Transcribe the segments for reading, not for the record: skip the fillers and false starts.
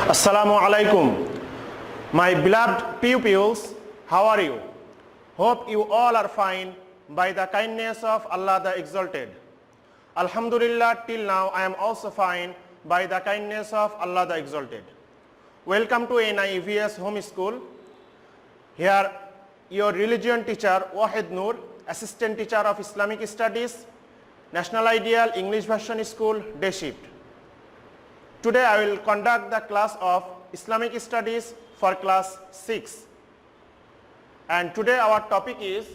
Assalamu alaikum. My beloved pupils, how are you? Hope you all are fine by the kindness of Allah the Exalted. Alhamdulillah, till now I am also fine by the kindness of Allah the Exalted. Welcome to NIEVS Home School. Here your religion teacher Wahid Noor, assistant teacher of Islamic Studies, National Ideal English Version School, Day Shift. Today I will conduct the class of Islamic Studies for class 6. And today our topic is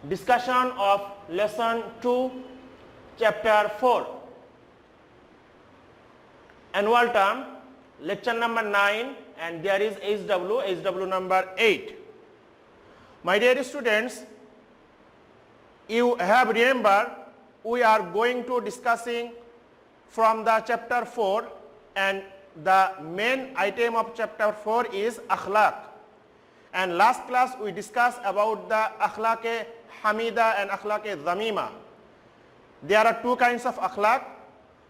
discussion of lesson 2, chapter 4. Annual term, lecture number 9, and there is HW number 8. My dear students, you have remembered we are going to discussing from the chapter 4, and the main item of chapter 4 is akhlaq. And last class we discussed about the akhlaq hamida and akhlaq dhamima. There are two kinds of akhlaq.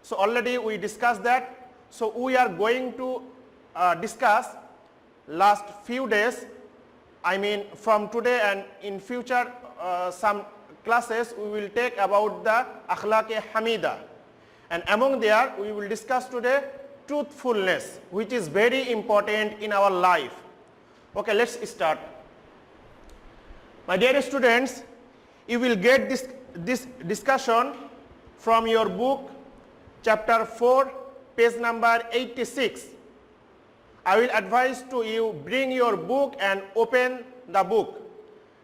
So already we discussed that. So we are going to discuss last few days, I mean from today and in future some classes we will take about the akhlaq hamida. And among there we will discuss today truthfulness, which is very important in our life. Okay, let's start. My dear students, you will get this discussion from your book chapter 4, page number 86. I will advise to you bring your book and open the book.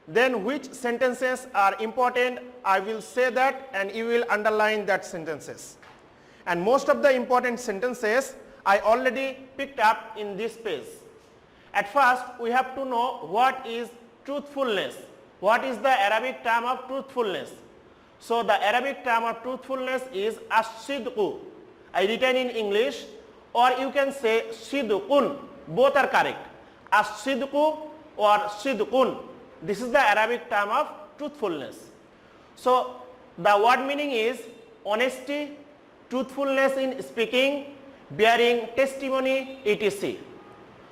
Then which sentences are important, I will say that and you will underline that sentences. And most of the important sentences I already picked up in this page. At first we have to know what is truthfulness. What is the Arabic term of truthfulness? So the Arabic term of truthfulness is as-sidqu. I written in English, or you can say sidqun. Both are correct. As-sidqu or sidqun. This is the Arabic term of truthfulness. So the word meaning is honesty, truthfulness in speaking, bearing testimony, etc.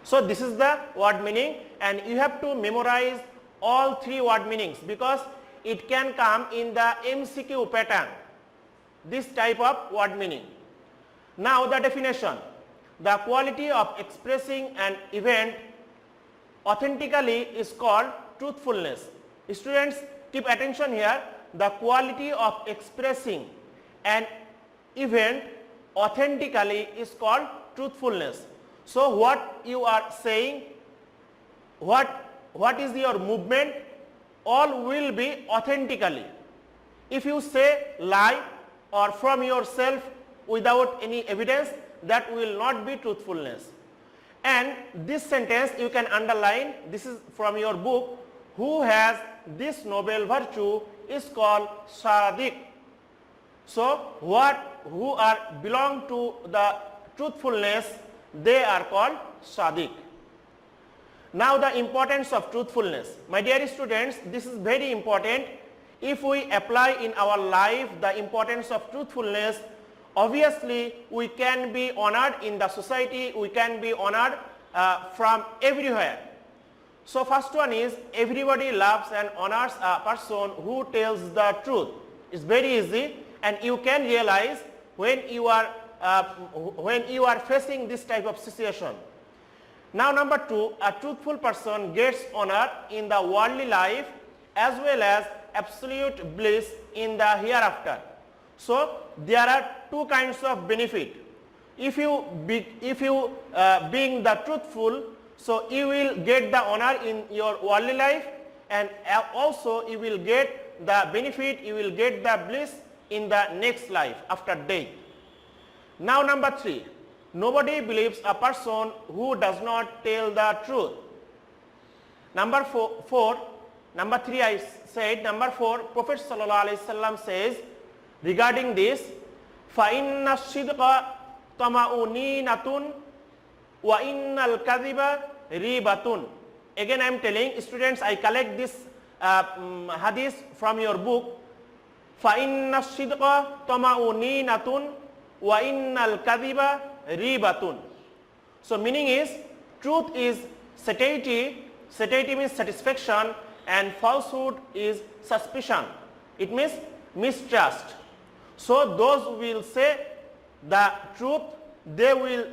So this is the word meaning, and you have to memorize all three word meanings because it can come in the MCQ pattern, this type of word meaning. Now the definition: the quality of expressing an event authentically is called truthfulness. Students, keep attention here. The quality of expressing an event authentically is called truthfulness. So what you are saying, what is your movement, all will be authentically. If you say lie or from yourself without any evidence, that will not be truthfulness. And this sentence you can underline. This is from your book. Who has this noble virtue is called Sadiq. So who are belong to the truthfulness, they are called Sadiq. Now the importance of truthfulness. My dear students, this is very important. If we apply in our life the importance of truthfulness, obviously we can be honored in the society, we can be honored from everywhere. So first one is, everybody loves and honors a person who tells the truth. It's very easy, and you can realize when you are facing this type of situation. Now number 2, a truthful person gets honor in the worldly life as well as absolute bliss in the hereafter. So there are two kinds of benefit. If you being the truthful, so you will get the honor in your worldly life, and also you will get the benefit, you will get the bliss in the next life after death. Now number 3, nobody believes a person who does not tell the truth. Number 3 I said. Number 4, Prophet sallallahu alaihi wasallam says regarding this, فَإِنَّ الصِّدْقَ طَمَأُنِينَةٌ وَإِنَّ الْكَذِبَ رِيبَةٌ. Again I am telling students, I collect this hadith from your book. فَإِنَّ الصِّدْقَ طَمَأُنِينَةٌ وَإِنَّ الْكَذِبَ ribatun. So meaning is truth is satiety, satiety means satisfaction, and falsehood is suspicion. It means mistrust. So those who will say the truth, they will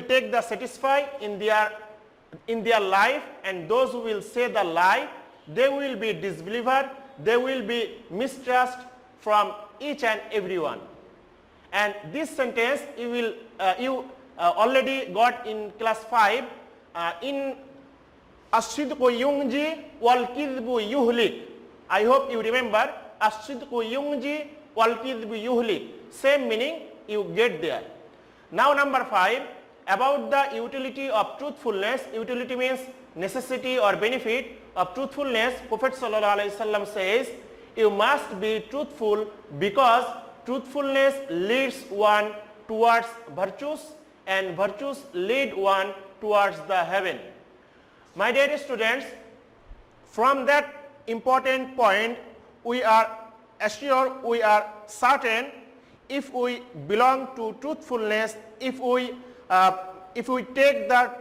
take the satisfy in their life, and those who will say the lie, they will be disbeliever, they will be mistrust from each and everyone. And this sentence you already got in class 5 in Ash-Sidqu yunji wal kidhbu yuhlik. I hope you remember Ash-Sidqu yunji wal kidhbu yuhlik. Same meaning you get there. Now number 5, about the utility of truthfulness. Utility means necessity or benefit of truthfulness. Prophet ﷺ says you must be truthful because truthfulness leads one towards virtues and virtues lead one towards the heaven. My dear students, from that important point we are assured, we are certain, if we belong to truthfulness, if we take the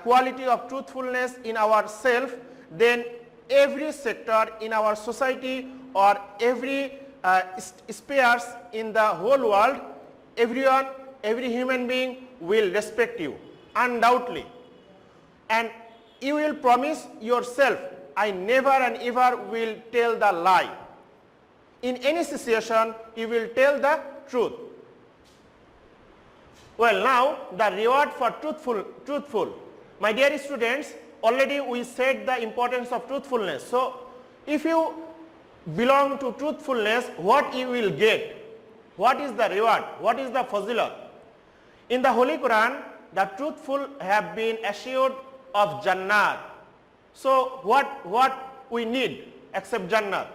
quality of truthfulness in ourselves, then every sector in our society or every spheres in the whole world, everyone, every human being will respect you, undoubtedly. And you will promise yourself, I never and ever will tell the lie. In any situation, you will tell the truth. Well, now the reward for truthful. My dear students, already we said the importance of truthfulness. So, if you belong to truthfulness, what you will get? What is the reward? What is the fazilah? In the Holy Quran, the truthful have been assured of Jannah. So, what we need except Jannah?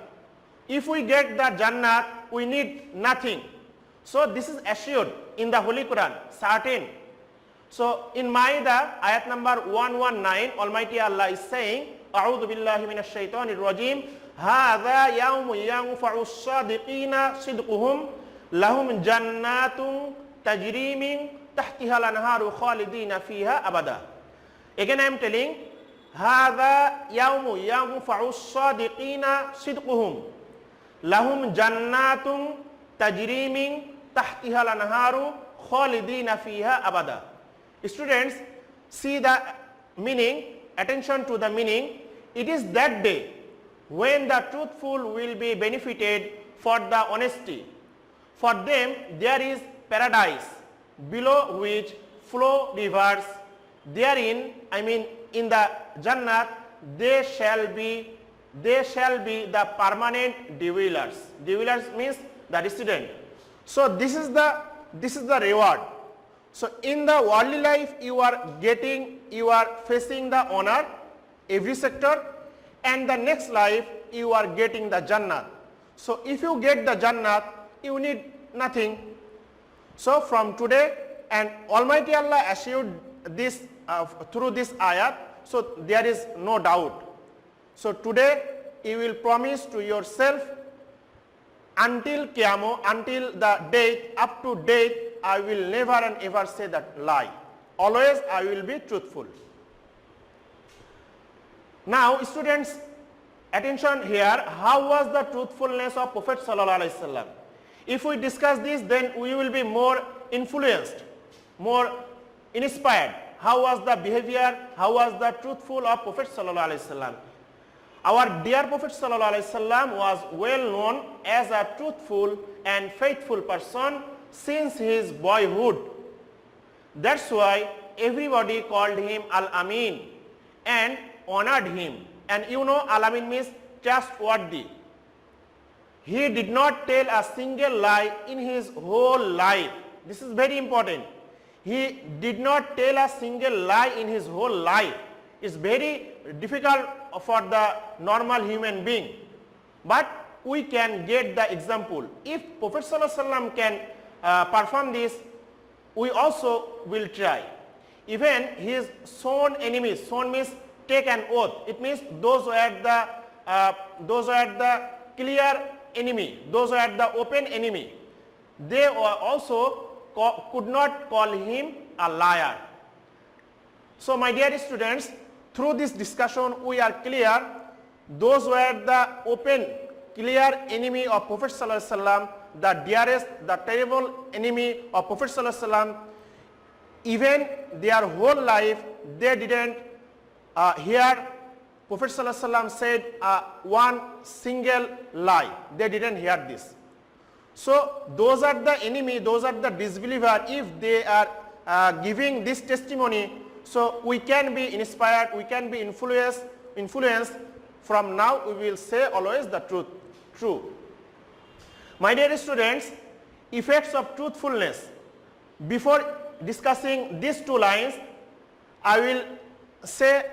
If we get the Jannah, we need nothing. So this is assured in the Holy Quran, certain. So in Ma'idah, ayat number 119, Almighty Allah is saying, A'udhu billahi minash shaitanir rajim, Hadha yawmu yanfa'u as-sadiqina sidquhum, lahum jannatun tajri min tahtiha al-anharu khalidina fiha abada. Again I am telling, Hadha yawmu yanfa'u as-sadiqina sidquhum, lahum jannatun tajri min tahtiha al-anharu khalidina fiha abada. Students, see the meaning, attention to the meaning. It is that day when the truthful will be benefited for the honesty. For them there is paradise below which flow rivers. Therein, I mean in the Jannah, they shall be the permanent dwellers. Dwellers means the resident. So this is the reward. So in the worldly life you are facing the honor, every sector, and the next life you are getting the Jannah. So if you get the Jannah, you need nothing. So from today, and Almighty Allah assured this through this ayat, so there is no doubt. So today you will promise to yourself, until Qiyamah, until the date, up to date, I will never and ever say that lie. Always I will be truthful. Now students, attention here, how was the truthfulness of Prophet Sallallahu Alaihi Wasallam? If we discuss this, then we will be more influenced, more inspired. How was the behavior, how was the truthful of Prophet Sallallahu Alaihi Wasallam? Our dear Prophet Sallallahu Alaihi Wasallam was well known as a truthful and faithful person since his boyhood. That's why everybody called him Al-Amin and honored him. And you know, Al-Amin means trustworthy. He did not tell a single lie in his whole life. This is very important. He did not tell a single lie in his whole life. It's very difficult for the normal human being. But we can get the example. If Prophet Sallallahu Alaihi Wasallam can perform this, we also will try. Even his sworn enemies, sworn means take an oath. It means those who are the clear enemy, those who are the open enemy, they also could not call him a liar. So my dear students, through this discussion we are clear those were the open, clear enemy of Prophet Sallallahu Alaihi Wasallam, the dearest, the terrible enemy of Prophet Sallallahu Alaihi Wasallam. Even their whole life they didn't hear Prophet Sallallahu Alaihi Wasallam said one single lie. They didn't hear this. So those are the enemy, those are the disbeliever. If they are giving this testimony, so we can be inspired, we can be influenced. From now we will say always the truth. True. My dear students, effects of truthfulness. Before discussing these two lines, I will say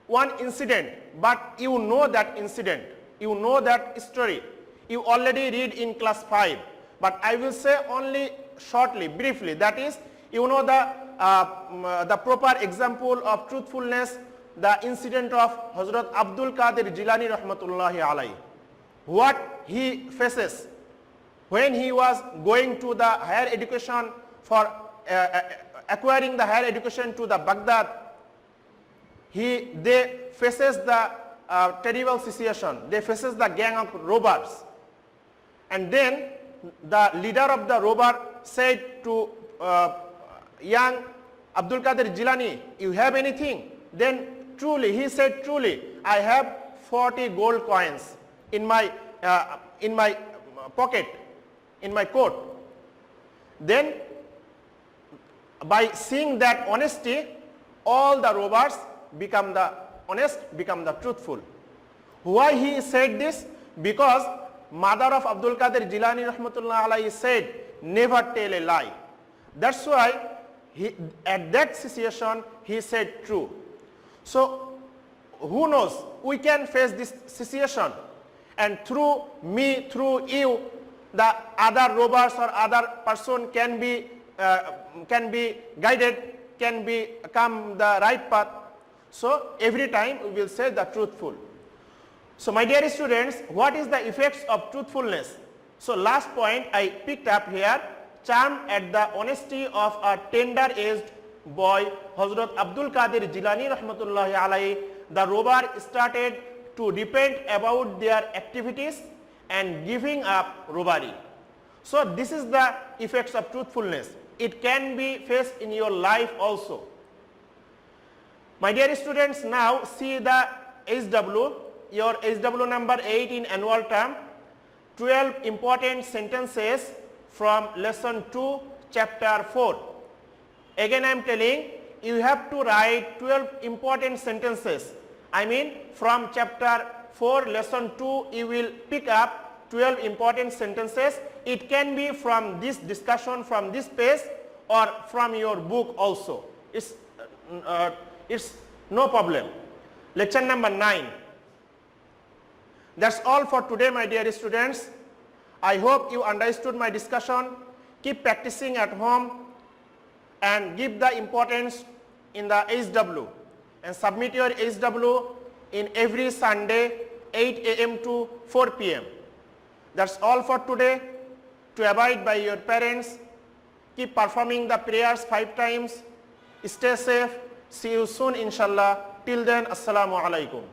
one incident, but you know that incident, you know that story, you already read in class 5, but I will say only shortly, briefly, that is, you know the proper example of truthfulness, the incident of Hazrat Abdul Qadir Jilani Rahmatullahi Alayhi. What he faces when he was going to the higher education for acquiring the higher education to the Baghdad, they faces the terrible situation. They faces the gang of robbers, and then the leader of the robber said to young Abdul Qadir Jilani, "You have anything?" Then truly, he said, "Truly, I have 40 gold coins in my pocket, in my coat." Then by seeing that honesty, all the robbers become the honest, become the truthful. Why he said this? Because mother of Abdul Qadir Jilani Rahmatullah Alayhi said, "Never tell a lie." That's why at that situation he said true. So who knows, we can face this situation, and through me, through you, the other robbers or other person can be guided, can become the right path. So every time we will say the truthful. So my dear students, what is the effects of truthfulness? So last point I picked up here, charm at the honesty of a tender-aged boy, Hazrat Abdul Qadir Jilani Rahmatullahi Alayhi. The robber started to repent about their activities and giving up robbery. So this is the effects of truthfulness. It can be faced in your life also. My dear students, now see the HW, your HW number 8 in annual term, 12 important sentences from lesson 2, chapter 4. Again I am telling, you have to write 12 important sentences. I mean from chapter 4, lesson 2, you will pick up 12 important sentences. It can be from this discussion, from this page, or from your book also. It's no problem. Lecture number 9. That's all for today, my dear students. I hope you understood my discussion. Keep practicing at home and give the importance in the HW, and submit your HW in every Sunday 8 a.m. to 4 p.m. That's all for today. To abide by your parents, keep performing the prayers 5 times. Stay safe. See you soon inshallah. Till then, assalamu alaikum.